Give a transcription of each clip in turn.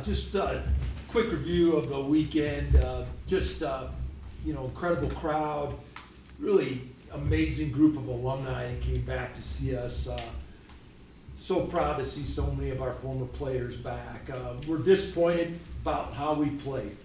Just a quick review of the weekend. Incredible crowd, really amazing group of alumni that came back to see us. So proud to see so many of our former players back. We're disappointed about how we played.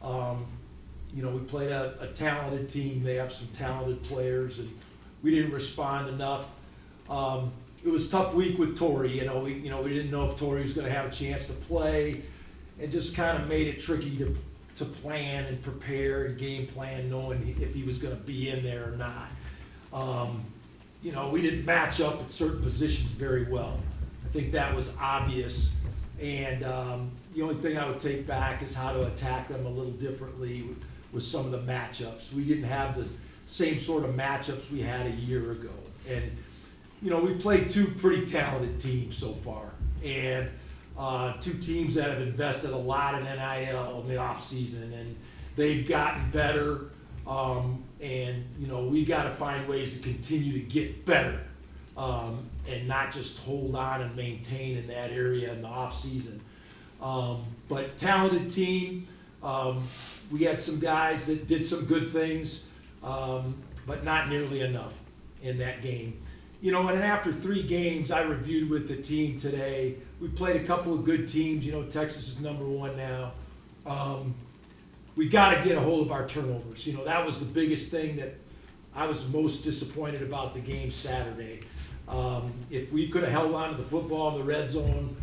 We played a talented team. They have some talented players, and we didn't respond enough. It was a tough week with Torrey. We didn't know if Torrey was going to have a chance to play, and just kind of made it tricky to plan and prepare and game plan, knowing if he was going to be in there or not. We didn't match up at certain positions very well. I think that was obvious. And the only thing I would take back is how to attack them a little differently with some of the matchups. We didn't have the same sort of matchups we had a year ago. And, we played two pretty talented teams so far. And two teams that have invested a lot in NIL in the offseason, and they've gotten better. We got to find ways to continue to get better, and not just hold on and maintain in that area in the offseason. But talented team. We had some guys that did some good things, but not nearly enough in that game. And after 3 games, I reviewed with the team today. We played a couple of good teams. Texas is #1 now. We got to get a hold of our turnovers. That was the biggest thing that I was most disappointed about the game Saturday. If we could have held on to the football in the red zone,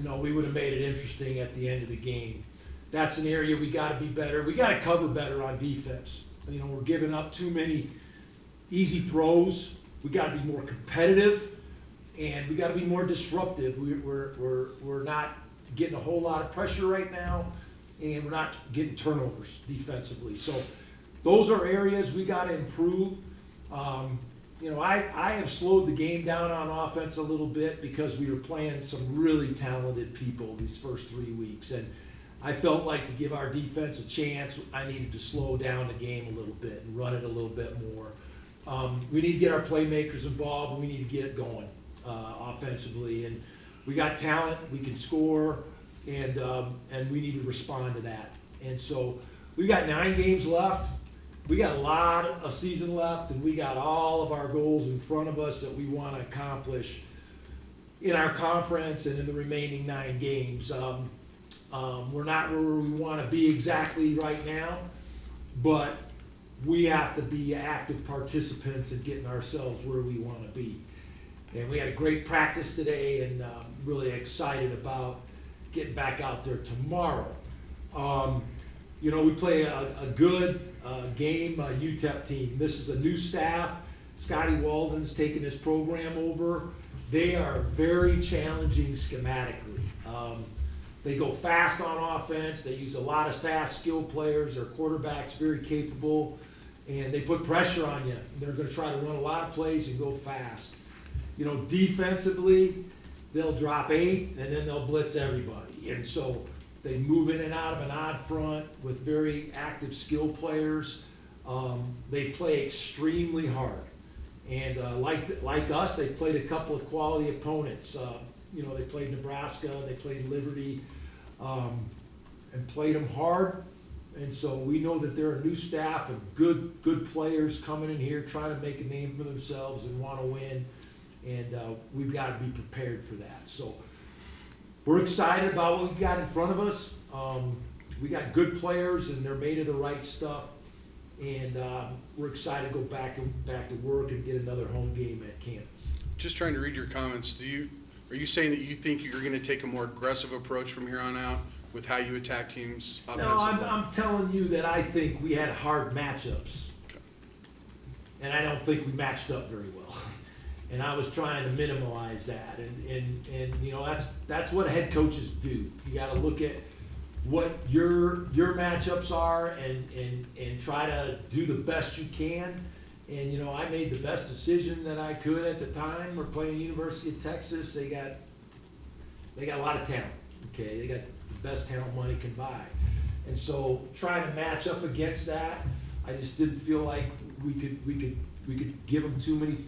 we would have made it interesting at the end of the game. That's an area we got to be better. We got to cover better on defense. We're giving up too many easy throws. We got to be more competitive, and we got to be more disruptive. We're not getting a whole lot of pressure right now, and we're not getting turnovers defensively. So those are areas we got to improve. I have slowed the game down on offense a little bit because we were playing some really talented people these first 3 weeks, and I felt like to give our defense a chance, I needed to slow down the game a little bit and run it a little bit more. We need to get our playmakers involved, and we need to get it going offensively. And we got talent, we can score, and we need to respond to that. And so we got 9 games left. We got a lot of season left, and we got all of our goals in front of us that we want to accomplish in our conference and in the remaining 9 games. We're not where we want to be exactly right now, but we have to be active participants in getting ourselves where we want to be. And we had a great practice today, and really excited about getting back out there tomorrow. We play a good game, UTEP team. This is a new staff. Scotty Walden's taken this program over. They are very challenging schematically. They go fast on offense. They use a lot of fast, skilled players. Their quarterback's very capable, and they put pressure on you. They're going to try to run a lot of plays and go fast. Defensively, they'll drop 8, and then they'll blitz everybody. And so they move in and out of an odd front with very active, skilled players. They play extremely hard. And like us, they played a couple of quality opponents. They played Nebraska, they played Liberty, and played them hard. And so we know that they're a new staff of good players coming in here trying to make a name for themselves and want to win. And we've got to be prepared for that. So we're excited about what we got in front of us. We got good players, and they're made of the right stuff. And we're excited to go back to work and get another home game at Kansas. Just trying to read your comments. Are you saying that you think you're going to take a more aggressive approach from here on out with how you attack teams offensively? No, I'm telling you that I think we had hard matchups. Okay. And I don't think we matched up very well. And I was trying to minimize that. And that's what head coaches do. You got to look at what your matchups are and try to do the best you can. And I made the best decision that I could at the time. We're playing University of Texas. They got a lot of talent. Okay, they got the best talent money can buy. And so trying to match up against that, I just didn't feel like we could give them too many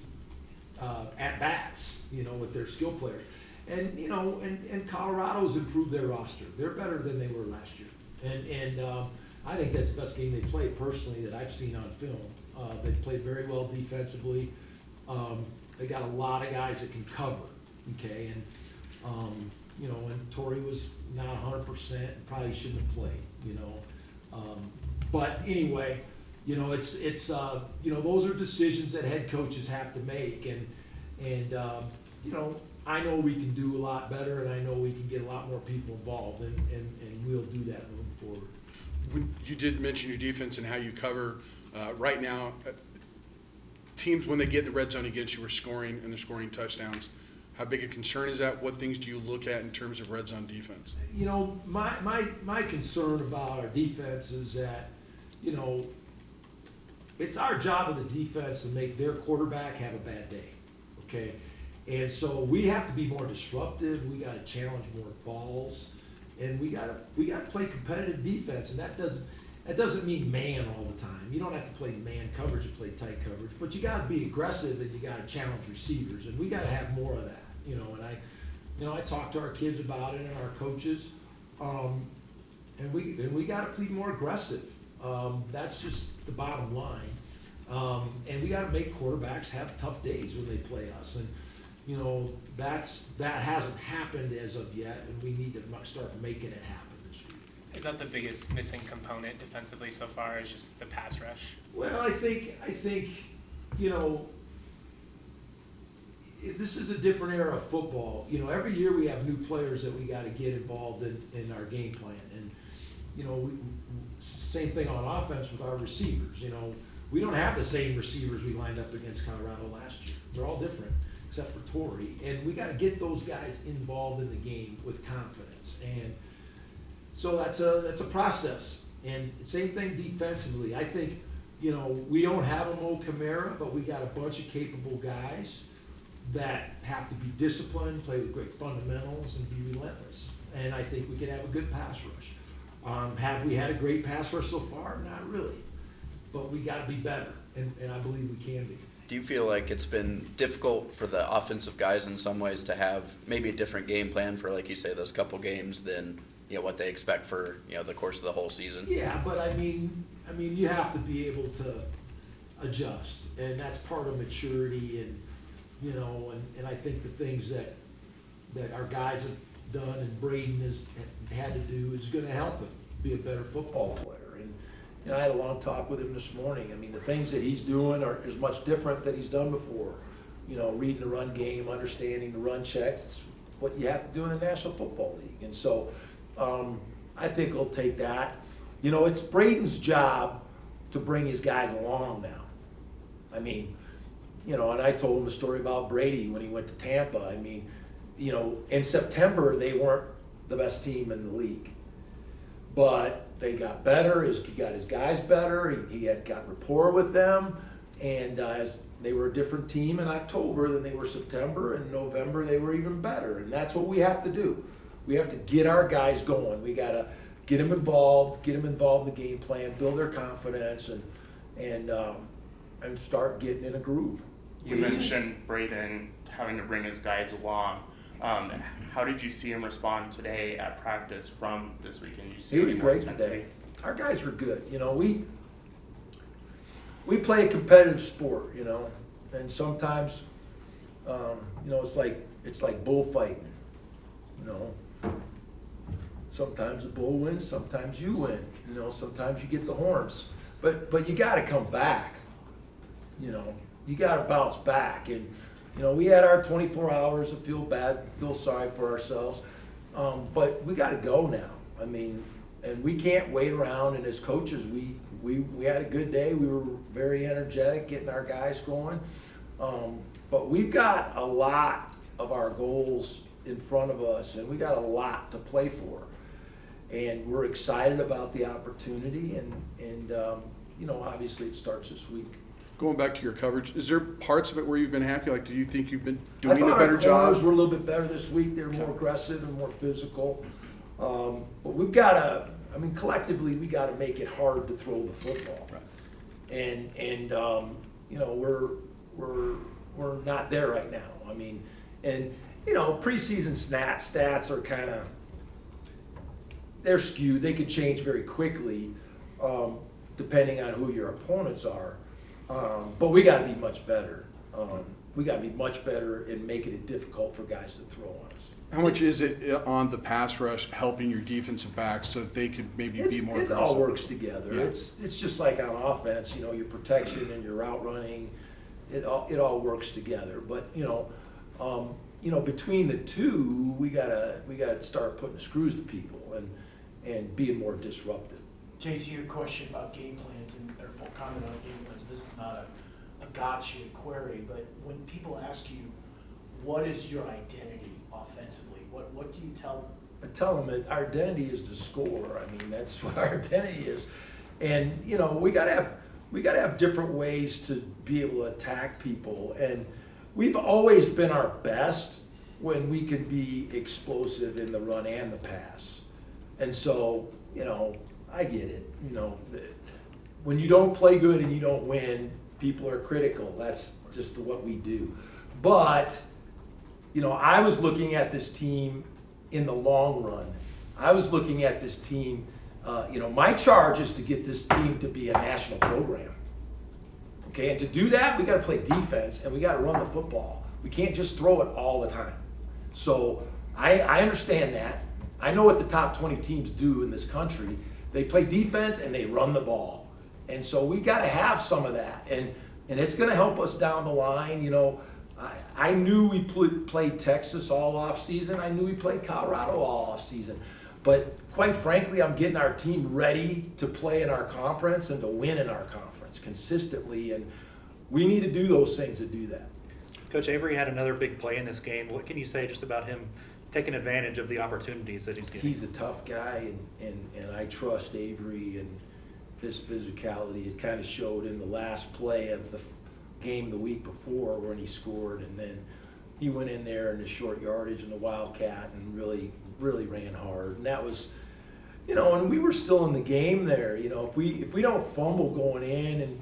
at bats, with their skill players. And, you know, and Colorado's improved their roster. They're better than they were last year. And I think that's the best game they played personally that I've seen on film. They played very well defensively. They got a lot of guys that can cover, okay? And, you know, and Torrey was not 100% and probably shouldn't have played, you know. But anyway, you know, it's you know, those are decisions that head coaches have to make. And you know, I know we can do a lot better, and I know we can get a lot more people involved, and we'll do that moving forward. You did mention your defense and how you cover. Right now, teams, when they get in the red zone against you, are scoring, and they're scoring touchdowns. How big a concern is that? What things do you look at in terms of red zone defense? You know, my concern about our defense is that, you know, it's our job of the defense to make their quarterback have a bad day, okay? And so we have to be more disruptive. We got to challenge more balls, and we got to play competitive defense. And that doesn't mean man all the time. You don't have to play man coverage and play tight coverage, but you got to be aggressive and you got to challenge receivers, and we got to have more of that, you know. And I talk to our kids about it and our coaches, and we got to be more aggressive. That's just the bottom line. And we got to make quarterbacks have tough days when they play us. And you know, that hasn't happened as of yet, and we need to start making it happen this week. Is that the biggest missing component defensively so far, is just the pass rush? Well, I think you know, this is a different era of football. You know, every year we have new players that we got to get involved in our game plan, and you know, same thing on offense with our receivers. You know, we don't have the same receivers we lined up against Colorado last year. They're all different, except for Torrey, and we got to get those guys involved in the game with confidence. And so that's a process. And same thing defensively. I think, you know, we don't have a Mo Camara, but we got a bunch of capable guys that have to be disciplined, play with great fundamentals, and be relentless. And I think we can have a good pass rush. Have we had a great pass rush so far? Not really. But we got to be better, and I believe we can be. Do you feel like it's been difficult for the offensive guys in some ways to have maybe a different game plan for, like you say, those couple games than, you know, what they expect for, you know, the course of the whole season? Yeah, but I mean, you have to be able to adjust, and that's part of maturity, and you know, and I think the things that our guys have done and Braden has had to do is going to help him be a better football player. And you know, I had a long talk with him this morning. I mean, the things that he's doing are as much different than he's done before. You know, reading the run game, understanding the run checks. It's what you have to do in the National Football League. And so I think he'll take that. You know, it's Braden's job to bring his guys along now. I mean, you know, and I told him a story about Brady when he went to Tampa. I mean, you know, in September, they weren't the best team in the league. But they got better. He got his guys better. He had got rapport with them. And as they were a different team in October than they were September. And November, they were even better. And that's what we have to do. We have to get our guys going. We got to get them involved in the game plan, build their confidence, and start getting in a groove. You mentioned Braden having to bring his guys along. How did you see him respond today at practice from this weekend? Did you see He was any more great intensity? today. Our guys were good. You know, we play a competitive sport, you know, and sometimes, you know, it's like bullfighting, you know. Sometimes the bull wins, sometimes you win, you know, sometimes you get the horns. But you got to come back, you know. You got to bounce back. And, you know, we had our 24 hours to feel sorry for ourselves. But we got to go now. I mean, and we can't wait around. And as coaches, we had a good day. We were very energetic, getting our guys going. But we've got a lot of our goals in front of us, and we got a lot to play for. And we're excited about the opportunity. And you know, obviously it starts this week. Going back to your coverage, is there parts of it where you've been happy? Like, do you think you've been doing a better I thought our job? corners were a little bit better this week. They were more aggressive and more physical. But we've got to, I mean, collectively, we got to make it hard to throw the football. Right. And you know, we're not there right now. I mean, and preseason stats are kind of, they're skewed. They could change very quickly, depending on who your opponents are. But we got to be much better. We got to be much better in making it difficult for guys to throw on us. How much is it on the pass rush helping your defensive backs so that they could maybe be more It aggressive? all works together. Yeah. It's just like on offense, your protection and your route running, it all works together. But between the two, we gotta start putting the screws to people and being more disruptive. Jay, to your question about game plans or comment on game plans, this is not a gotcha query, but when people ask you, what is your identity offensively? What do you tell them? I tell them that our identity is to score. I mean, that's what our identity is. And, we gotta have different ways to be able to attack people. And we've always been our best when we can be explosive in the run and the pass. And so, I get it. When you don't play good and you don't win, people are critical. That's just what we do. But, I was looking at this team in the long run. I was looking at this team, my charge is to get this team to be a national program. Okay, and to do that, we got to play defense and we got to run the football. We can't just throw it all the time. So I understand that. I know what the top 20 teams do in this country. They play defense and they run the ball. And so we got to have some of that. And it's going to help us down the line. I knew we played Texas all off season. I knew we played Colorado all off season. But quite frankly, I'm getting our team ready to play in our conference and to win in our conference consistently. And we need to do those things to do that. Coach Avery had another big play in this game. What can you say just about him taking advantage of the opportunities that he's getting? He's a tough guy, and I trust Avery and his physicality. It kind of showed in the last play of the game the week before when he scored, and then he went in there in the short yardage and the Wildcat and really ran hard. And that was, and we were still in the game there. If we don't fumble going in and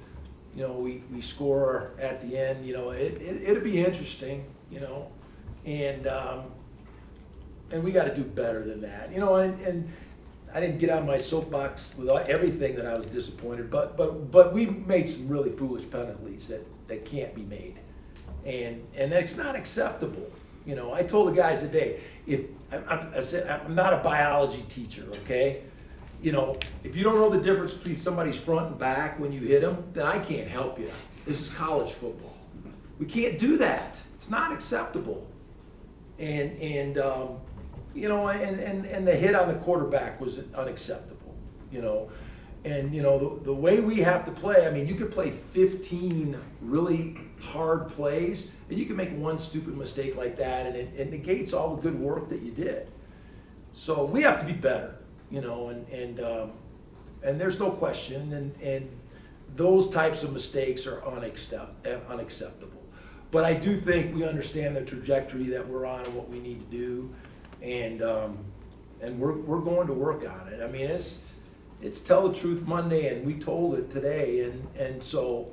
we score at the end, it'll be interesting, and we got to do better than that, and I didn't get on my soapbox with everything that I was disappointed, but we made some really foolish penalties that can't be made, and it's not acceptable. I told the guys today, I said I'm not a biology teacher, okay? If you don't know the difference between somebody's front and back when you hit them, then I can't help you. This is college football. We can't do that. It's not acceptable. And the hit on the quarterback was unacceptable. And the way we have to play. I mean, you could play 15 really hard plays, and you can make one stupid mistake like that, and it negates all the good work that you did. So we have to be better. And there's no question, and those types of mistakes are unacceptable. But I do think we understand the trajectory that we're on and what we need to do, and we're going to work on it. I mean, it's Tell the Truth Monday, and we told it today, and so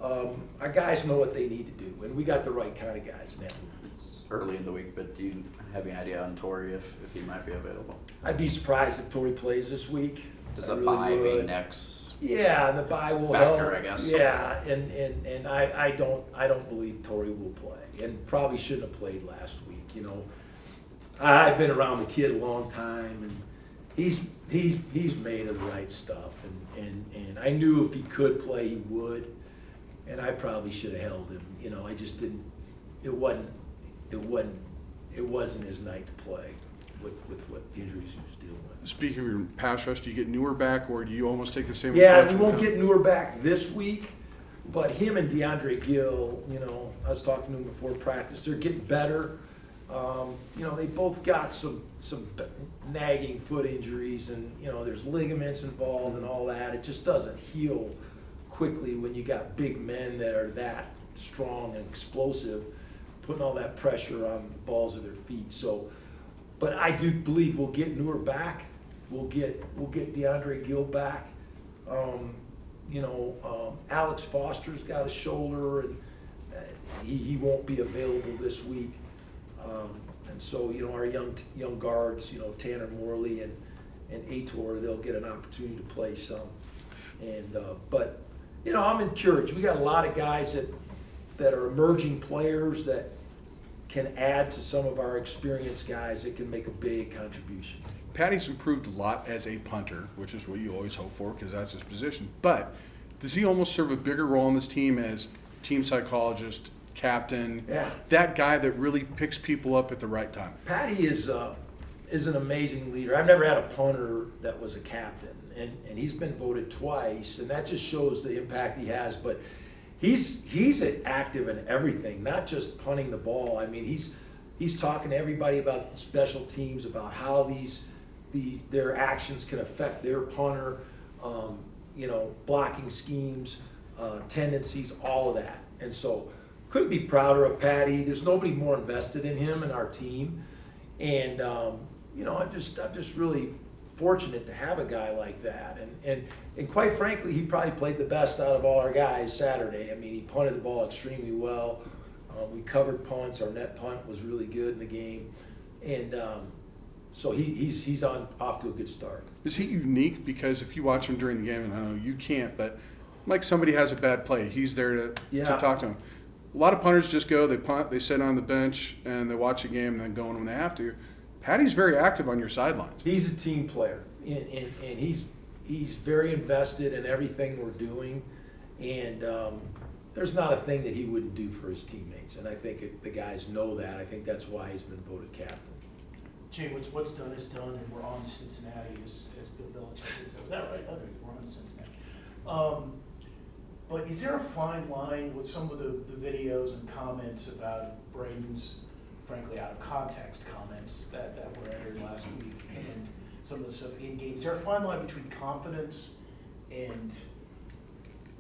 our guys know what they need to do, and we got the right kind of guys now. It's early in the week, but do you have any idea on Torrey if he might be available? I'd be surprised if Torrey plays this week. Does I a really bye be would. next? Yeah, and the bye will Factor, help. I guess. Yeah, and I don't believe Torrey will play, and probably shouldn't have played last week. I've been around the kid a long time, and he's made of the right stuff, and I knew if he could play, he would, and I probably should have held him. I just didn't. It wasn't his night to play with what injuries he was dealing with. Speaking of your pass rush, do you get Newer back, or do you almost take the same Yeah, approach we with won't him? get Newer back this week, but him and DeAndre Gill, I was talking to him before practice, they're getting better. They both got some nagging foot injuries, and there's ligaments involved and all that. It just doesn't heal quickly when you got big men that are that strong and explosive, putting all that pressure on the balls of their feet. So, but I do believe we'll get Newer back. We'll get DeAndre Gill back. Alex Foster's got a shoulder, and he won't be available this week. And so, our young guards, Tanner Morley and Ator, they'll get an opportunity to play some. And, but, I'm encouraged. We got a lot of guys that are emerging players that can add to some of our experienced guys that can make a big contribution. Patty's improved a lot as a punter, which is what you always hope for because that's his position. But does he almost serve a bigger role on this team as team psychologist, captain, Yeah. that guy that really picks people up at the right time? Patty is an amazing leader. I've never had a punter that was a captain, and he's been voted twice, and that just shows the impact he has. But he's active in everything, not just punting the ball. I mean, he's talking to everybody about special teams, about how their actions can affect their punter, blocking schemes, tendencies, all of that. And so, couldn't be prouder of Patty. There's nobody more invested in him and our team. And I'm just really fortunate to have a guy like that. And quite frankly, he probably played the best out of all our guys Saturday. I mean, he punted the ball extremely well. We covered punts. Our net punt was really good in the game. And so he's off to a good start. Is he unique? Because if you watch him during the game, and I know you can't, but like somebody has a bad play, he's there to talk to him. A lot of punters just go, they punt, they sit on the bench, and they watch the game and then go in when they have to. Patty's very active on your sidelines. He's a team player, and he's very invested in everything we're doing. And there's not a thing that he wouldn't do for his teammates. And I think the guys know that. I think that's why he's been voted captain. Jay, what's done is done, and we're on to Cincinnati, as Bill Belichick said. Is that right? I think we're on to Cincinnati. But is there a fine line with some of the videos and comments about Braden's, frankly, out of context comments that were aired last week, and some of the stuff in game? Is there a fine line between confidence and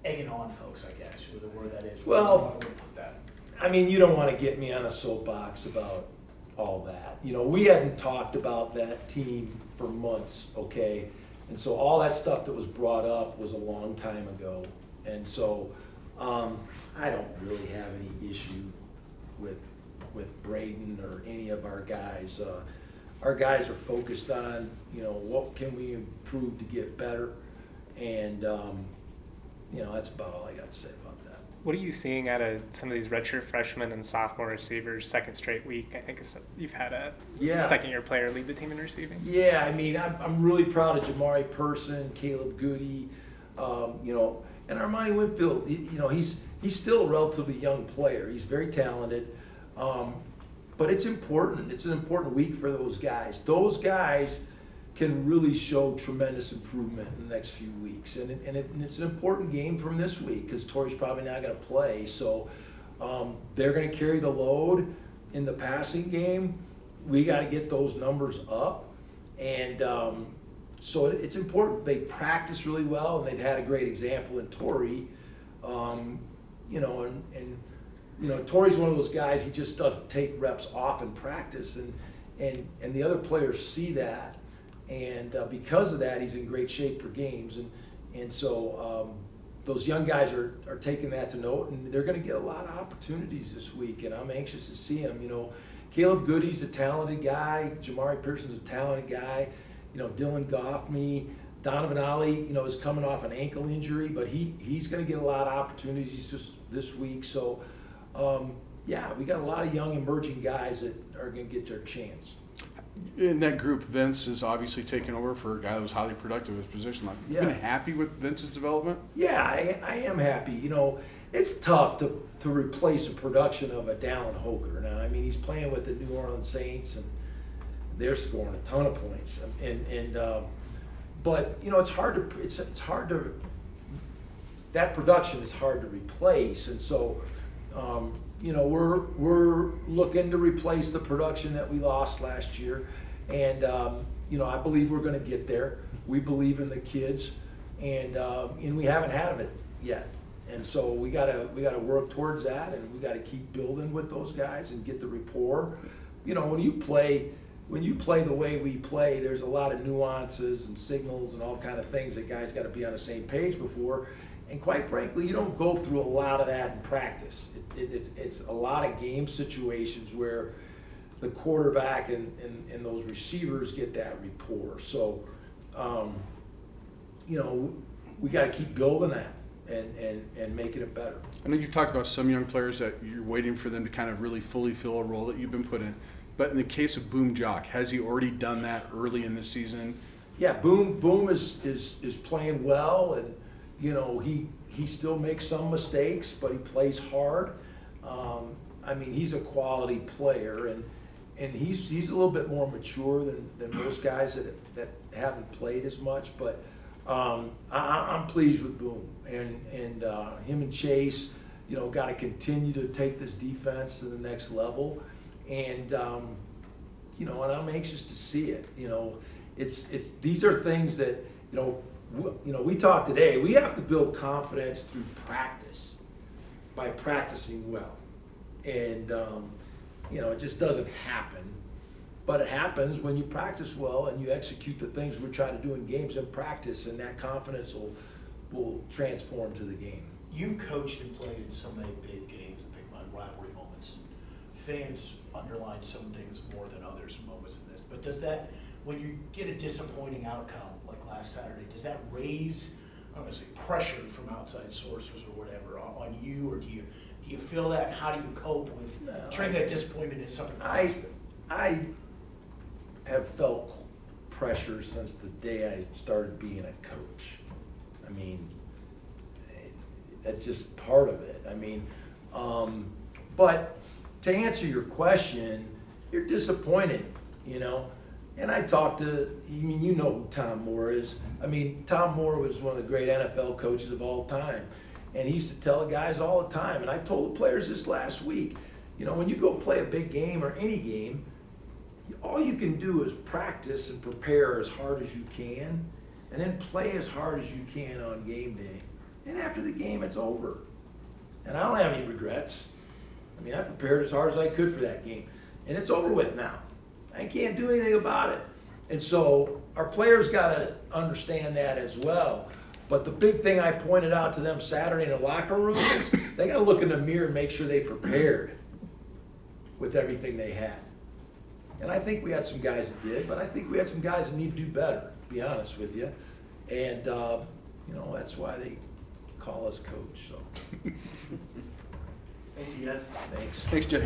egging on folks, I guess, or the word that is? Well, How would I put that? I mean, you don't want to get me on a soapbox about all that. We hadn't talked about that team for months, okay? And so all that stuff that was brought up was a long time ago. And so I don't really have any issue with Braden or any of our guys. Our guys are focused on, what can we improve to get better? And, that's about all I got to say about that. What are you seeing out of some of these redshirt freshmen and sophomore receivers? Second straight week, I think you've had a second-year player lead the team in receiving. Yeah, I mean, I'm really proud of Jamari Person, Caleb Goody, and Armani Winfield. He's still a relatively young player. He's very talented, but it's important. It's an important week for those guys. Those guys can really show tremendous improvement in the next few weeks, and it's an important game from this week because Torrey's probably not going to play. So they're going to carry the load in the passing game. We got to get those numbers up, and so it's important. They practice really well, and they've had a great example in Torrey. Torrey's one of those guys. He just doesn't take reps off in practice, and the other players see that, and because of that, he's in great shape for games, and so those young guys are taking that to note, and they're going to get a lot of opportunities this week, and I'm anxious to see them. Caleb Goody's a talented guy. Jamari Pearson's a talented guy. Dylan Goffney, Donovan Ollie, is coming off an ankle injury, but he's going to get a lot of opportunities this week. So, we got a lot of young emerging guys that are going to get their chance. In that group, Vince is obviously taking over for a guy that was highly productive in his position. You been happy with Vince's development? Yeah, I am happy. It's tough to replace the production of a Dallin Hoker. Now, I mean, he's playing with the New Orleans Saints, and they're scoring a ton of points. But it's hard to that production is hard to replace, and so we're looking to replace the production that we lost last year, and I believe we're going to get there. We believe in the kids, and we haven't had it yet. And so we gotta work towards that, and we gotta keep building with those guys and get the rapport. When you play the way we play, there's a lot of nuances and signals and all kind of things that guys got to be on the same page before. And quite frankly, you don't go through a lot of that in practice. It's a lot of game situations where the quarterback and those receivers get that rapport. So, you know, we got to keep building that and making it better. I know you've talked about some young players that you're waiting for them to kind of really fully fill a role that you've been put in. But in the case of Boom Jock, has he already done that early in the season? Yeah, Boom is playing well, and you know he still makes some mistakes, but he plays hard. I mean, he's a quality player, and he's a little bit more mature than most guys that haven't played as much. But I'm pleased with Boom, and him and Chase, you know, got to continue to take this defense to the next level, and you know, and I'm anxious to see it. You know, it's these are things that we talked today. We have to build confidence through practice, by practicing well, and you know, it just doesn't happen. But it happens when you practice well and you execute the things we try to do in games in practice, and that confidence will transform to the game. You've coached and played in so many big games and big rivalry moments. Fans underline some things more than others in moments in this. But does that, when you get a disappointing outcome like last Saturday, does that raise, I'm going to say, pressure from outside sources or whatever on you, or do you feel that? How do you cope with turning that disappointment into something positive? I have felt pressure since the day I started being a coach. I mean, that's just part of it. I mean, but to answer your question, you're disappointed, you know. And I talked to, I mean, you know who Tom Moore is. I mean, Tom Moore was one of the great NFL coaches of all time. And he used to tell the guys all the time, and I told the players this last week, you know, when you go play a big game or any game, all you can do is practice and prepare as hard as you can, and then play as hard as you can on game day. And after the game, it's over. And I don't have any regrets. I mean, I prepared as hard as I could for that game. And it's over with now. I can't do anything about it. And so our players got to understand that as well. But the big thing I pointed out to them Saturday in the locker room is they got to look in the mirror and make sure they prepared with everything they had. And I think we had some guys that did, but I think we had some guys that need to do better, to be honest with you. And, you know, that's why they call us coach. So. Thank you, guys. Thanks. Thanks, Jeff.